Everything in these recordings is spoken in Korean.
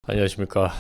안녕하십니까.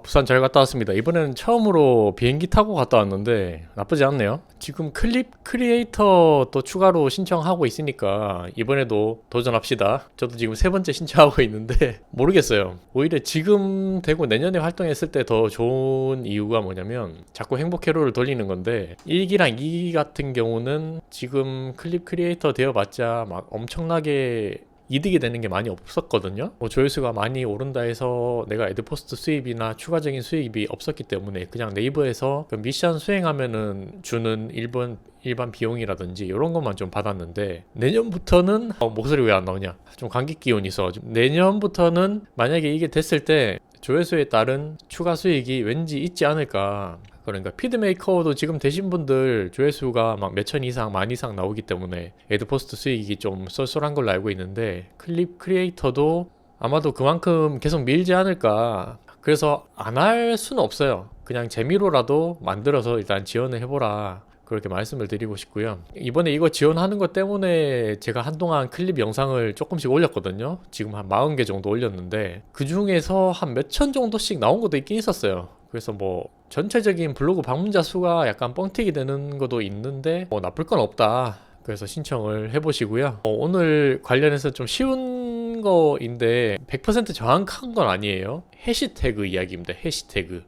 부산 잘 갔다 왔습니다. 이번에는 처음으로 비행기 타고 갔다 왔는데 나쁘지 않네요. 지금 클립 크리에이터 또 추가로 신청하고 있으니까 이번에도 도전합시다. 저도 지금 세 번째 신청하고 있는데 모르겠어요. 오히려 지금 되고 내년에 활동했을 때 더 좋은 이유가 뭐냐면 자꾸 행복 회로를 돌리는 건데 1기랑 2기 같은 경우는 지금 클립 크리에이터 되어봤자 막 엄청나게 이득이 되는 게 많이 없었거든요. 조회수가 많이 오른다 해서 내가 애드포스트 수입이나 추가적인 수입이 없었기 때문에 그냥 네이버에서 그 미션 수행하면은 주는 일반 비용이라든지 이런 것만 좀 받았는데, 내년부터는 목소리 왜 안 나오냐, 좀 감기 기운이 있어가지고, 내년부터는 만약에 이게 됐을 때 조회수에 따른 추가 수익이 왠지 있지 않을까. 그러니까 피드메이커도 지금 되신 분들 조회수가 막 몇천 이상, 만 이상 나오기 때문에 애드포스트 수익이 좀 쏠쏠한 걸로 알고 있는데, 클립 크리에이터도 아마도 그만큼 계속 밀지 않을까. 그래서 안 할 수는 없어요. 그냥 재미로라도 만들어서 일단 지원을 해보라, 그렇게 말씀을 드리고 싶고요. 이번에 이거 지원하는 것 때문에 제가 한동안 클립 영상을 조금씩 올렸거든요. 지금 한 40개 정도 올렸는데 그 중에서 한 몇천 정도씩 나온 것도 있긴 있었어요. 그래서 뭐 전체적인 블로그 방문자 수가 약간 뻥튀기 되는 것도 있는데 뭐 나쁠 건 없다. 그래서 신청을 해보시고요. 오늘 관련해서 좀 쉬운 거인데 100% 정확한 건 아니에요. 해시태그 이야기입니다. 해시태그.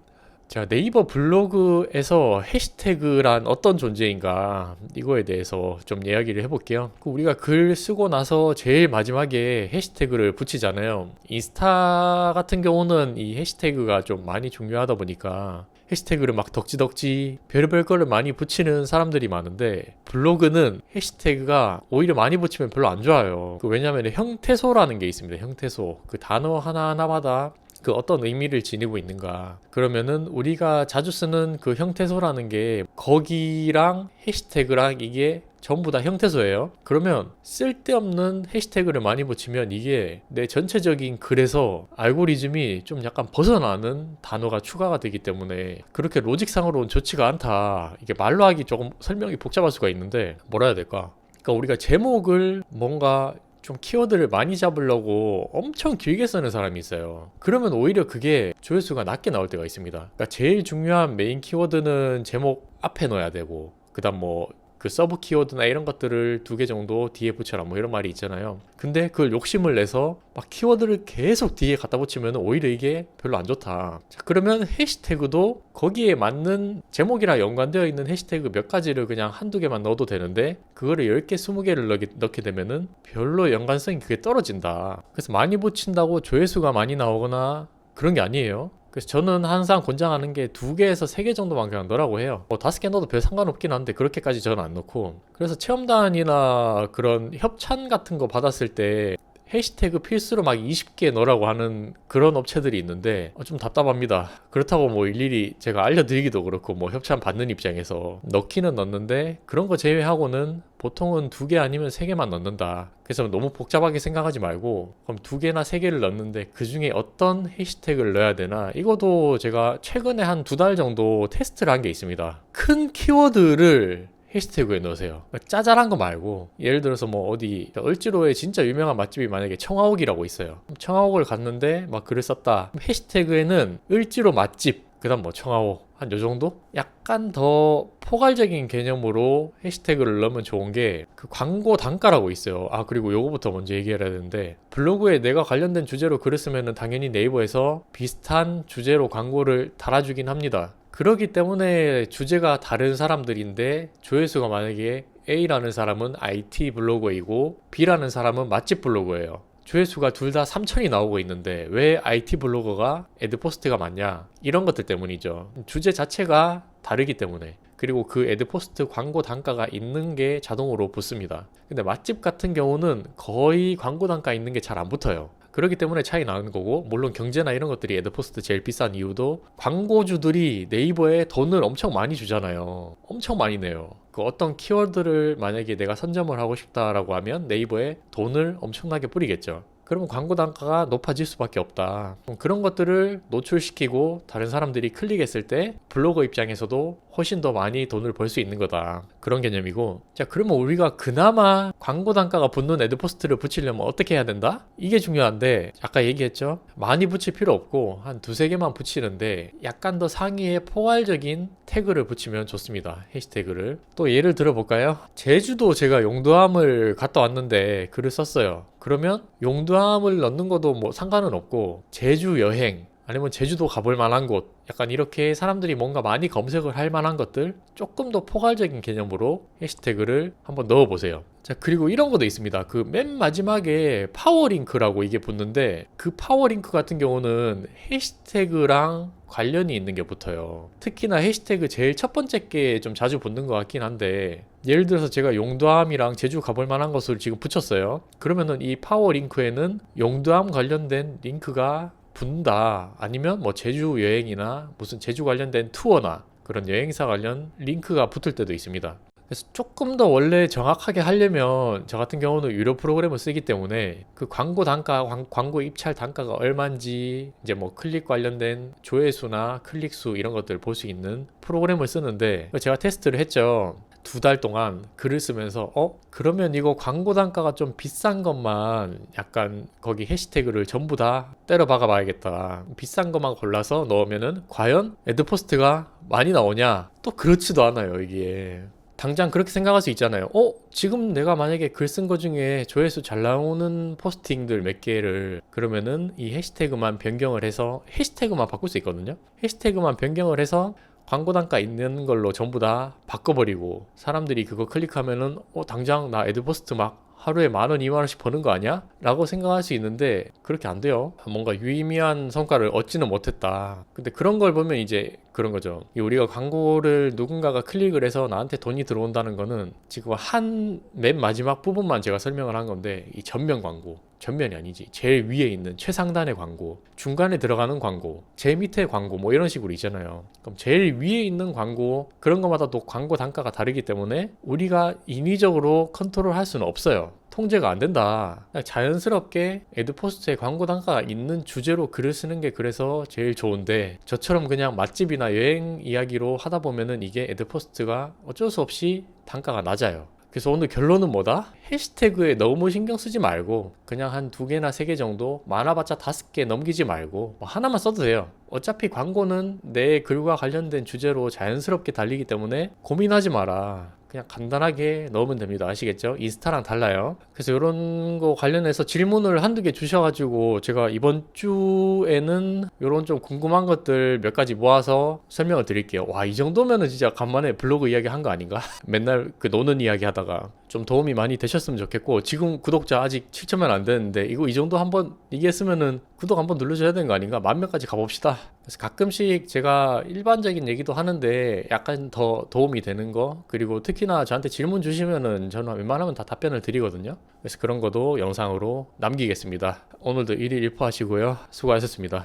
자, 네이버 블로그에서 해시태그란 어떤 존재인가, 이거에 대해서 좀 이야기를 해볼게요. 우리가 글 쓰고 나서 제일 마지막에 해시태그를 붙이잖아요. 인스타 같은 경우는 이 해시태그가 좀 많이 중요하다 보니까 해시태그를 막 덕지덕지 별의별 거를 많이 붙이는 사람들이 많은데, 블로그는 해시태그가 오히려 많이 붙이면 별로 안 좋아요. 왜냐하면 형태소라는 게 있습니다. 형태소. 그 단어 하나하나마다 그 어떤 의미를 지니고 있는가. 그러면은 우리가 자주 쓰는 그 형태소라는 게 거기랑 해시태그랑 이게 전부 다 형태소예요. 그러면 쓸데없는 해시태그를 많이 붙이면 이게 내 전체적인 글에서 알고리즘이 좀 약간 벗어나는 단어가 추가가 되기 때문에 그렇게 로직상으로는 좋지가 않다. 이게 말로 하기 조금 설명이 복잡할 수가 있는데, 뭐라 해야 될까? 그러니까 우리가 제목을 뭔가 좀 키워드를 많이 잡으려고 엄청 길게 쓰는 사람이 있어요. 그러면 오히려 그게 조회수가 낮게 나올 때가 있습니다. 그러니까 제일 중요한 메인 키워드는 제목 앞에 넣어야 되고, 그 다음 뭐 그 서브 키워드나 이런 것들을 2개 정도 뒤에 붙여라, 뭐 이런 말이 있잖아요. 근데 그걸 욕심을 내서 막 키워드를 계속 뒤에 갖다 붙이면 오히려 이게 별로 안 좋다. 자, 그러면 해시태그도 거기에 맞는 제목이랑 연관되어 있는 해시태그 몇 가지를 그냥 한두 개만 넣어도 되는데, 그거를 10개, 20개를 넣게 되면은 별로 연관성이 그게 떨어진다. 그래서 많이 붙인다고 조회수가 많이 나오거나 그런 게 아니에요. 그래서 저는 항상 권장하는 게 2개에서 3개 정도만 그냥 넣으라고 해요. 5개 넣어도 별 상관없긴 한데 그렇게까지 저는 안 넣고, 그래서 체험단이나 그런 협찬 같은 거 받았을 때 해시태그 필수로 막 20개 넣으라고 하는 그런 업체들이 있는데 좀 답답합니다. 그렇다고 뭐 일일이 제가 알려드리기도 그렇고, 뭐 협찬 받는 입장에서 넣기는 넣는데 그런 거 제외하고는 보통은 2개 아니면 3개만 넣는다. 그래서 너무 복잡하게 생각하지 말고, 그럼 2개나 3개를 넣는데 그 중에 어떤 해시태그를 넣어야 되나, 이것도 제가 최근에 한 2달 정도 테스트를 한 게 있습니다. 큰 키워드를 해시태그에 넣으세요. 짜잘한 거 말고, 예를 들어서 뭐 어디 을지로에 진짜 유명한 맛집이 만약에 청아옥이라고 있어요. 청아옥을 갔는데 막 글을 썼다. 해시태그에는 을지로 맛집, 그 다음 뭐 청아옥, 한 요 정도? 약간 더 포괄적인 개념으로 해시태그를 넣으면 좋은 게 그 광고 단가라고 있어요. 그리고 요거부터 먼저 얘기해야 되는데, 블로그에 내가 관련된 주제로 글을 쓰면은 당연히 네이버에서 비슷한 주제로 광고를 달아주긴 합니다. 그렇기 때문에 주제가 다른 사람들인데 조회수가 만약에 A라는 사람은 IT 블로거이고 B라는 사람은 맛집 블로거예요. 조회수가 둘 다 3천이 나오고 있는데 왜 IT 블로거가 애드포스트가 많냐? 이런 것들 때문이죠. 주제 자체가 다르기 때문에. 그리고 그 애드포스트 광고 단가가 있는 게 자동으로 붙습니다. 근데 맛집 같은 경우는 거의 광고 단가 있는 게 잘 안 붙어요. 그렇기 때문에 차이 나는 거고, 물론 경제나 이런 것들이 애드포스트 제일 비싼 이유도 광고주들이 네이버에 돈을 엄청 많이 주잖아요. 엄청 많이 내요. 그 어떤 키워드를 만약에 내가 선점을 하고 싶다라고 하면 네이버에 돈을 엄청나게 뿌리겠죠. 그러면 광고 단가가 높아질 수밖에 없다. 그런 것들을 노출시키고 다른 사람들이 클릭했을 때 블로거 입장에서도 훨씬 더 많이 돈을 벌 수 있는 거다. 그런 개념이고, 자, 그러면 우리가 그나마 광고 단가가 붙는 애드포스트를 붙이려면 어떻게 해야 된다? 이게 중요한데, 아까 얘기했죠? 많이 붙일 필요 없고 한 두세 개만 붙이는데 약간 더 상위에 포괄적인 태그를 붙이면 좋습니다. 해시태그를. 또 예를 들어 볼까요? 제주도 제가 용두암을 갔다 왔는데 글을 썼어요. 그러면 용두암을 넣는 것도 뭐 상관은 없고, 제주 여행 아니면 제주도 가볼 만한 곳, 약간 이렇게 사람들이 뭔가 많이 검색을 할 만한 것들 조금 더 포괄적인 개념으로 해시태그를 한번 넣어보세요. 자, 그리고 이런 것도 있습니다. 그 맨 마지막에 파워링크라고 이게 붙는데, 그 파워링크 같은 경우는 해시태그랑 관련이 있는 게 붙어요. 특히나 해시태그 제일 첫 번째 게 좀 자주 붙는 것 같긴 한데, 예를 들어서 제가 용두암이랑 제주 가볼 만한 것을 지금 붙였어요. 그러면은 이 파워링크에는 용두암 관련된 링크가 붙는다, 아니면 뭐 제주 여행이나 무슨 제주 관련된 투어나 그런 여행사 관련 링크가 붙을 때도 있습니다. 그래서 조금 더 원래 정확하게 하려면 저 같은 경우는 유료 프로그램을 쓰기 때문에 그 광고 단가, 광고 입찰 단가가 얼마인지, 이제 뭐 클릭 관련된 조회수나 클릭수 이런 것들 볼 수 있는 프로그램을 쓰는데, 제가 테스트를 했죠. 2달 동안 글을 쓰면서 그러면 이거 광고 단가가 좀 비싼 것만 약간 거기 해시태그를 전부 다 때려 박아 봐야겠다. 비싼 것만 골라서 넣으면은 과연 애드포스트가 많이 나오냐? 또 그렇지도 않아요, 이게. 당장 그렇게 생각할 수 있잖아요. 지금 내가 만약에 글 쓴 거 중에 조회수 잘 나오는 포스팅들 몇 개를, 그러면은 이 해시태그만 변경을 해서, 해시태그만 바꿀 수 있거든요. 해시태그만 변경을 해서 광고 단가 있는 걸로 전부 다 바꿔버리고, 사람들이 그거 클릭하면은 당장 나 애드포스트 막 하루에 10,000원, 20,000원씩 버는 거 아니야? 라고 생각할 수 있는데, 그렇게 안 돼요. 뭔가 유의미한 성과를 얻지는 못했다. 근데 그런 걸 보면 이제 그런 거죠. 우리가 광고를 누군가가 클릭을 해서 나한테 돈이 들어온다는 거는 지금 한 맨 마지막 부분만 제가 설명을 한 건데, 이 전면 광고, 전면이 아니지, 제일 위에 있는 최상단의 광고, 중간에 들어가는 광고, 제 밑에 광고, 뭐 이런 식으로 있잖아요. 그럼 제일 위에 있는 광고, 그런 것마다 또 광고 단가가 다르기 때문에 우리가 인위적으로 컨트롤할 수는 없어요. 통제가 안 된다. 그냥 자연스럽게 애드포스트에 광고 단가가 있는 주제로 글을 쓰는 게 그래서 제일 좋은데, 저처럼 그냥 맛집이나 여행 이야기로 하다 보면은 이게 애드포스트가 어쩔 수 없이 단가가 낮아요. 그래서 오늘 결론은 뭐다? 해시태그에 너무 신경 쓰지 말고 그냥 한 2개나 3개 정도, 많아봤자 5개 넘기지 말고 뭐 하나만 써도 돼요. 어차피 광고는 내 글과 관련된 주제로 자연스럽게 달리기 때문에 고민하지 마라. 그냥 간단하게 넣으면 됩니다. 아시겠죠? 인스타랑 달라요. 그래서 이런 거 관련해서 질문을 한두 개 주셔가지고 제가 이번 주에는 이런 좀 궁금한 것들 몇 가지 모아서 설명을 드릴게요. 와, 이 정도면은 진짜 간만에 블로그 이야기 한 거 아닌가? 맨날 그 노는 이야기 하다가 좀 도움이 많이 되셨으면 좋겠고, 지금 구독자 아직 7,000명 안 되는데 이거 이 정도 한번 얘기했으면은 구독 한번 눌러줘야 되는 거 아닌가? 10,000명까지 가봅시다. 그래서 가끔씩 제가 일반적인 얘기도 하는데 약간 더 도움이 되는 거, 그리고 특히나 저한테 질문 주시면은 저는 웬만하면 다 답변을 드리거든요. 그래서 그런 것도 영상으로 남기겠습니다. 오늘도 일일 일포 하시고요. 수고하셨습니다.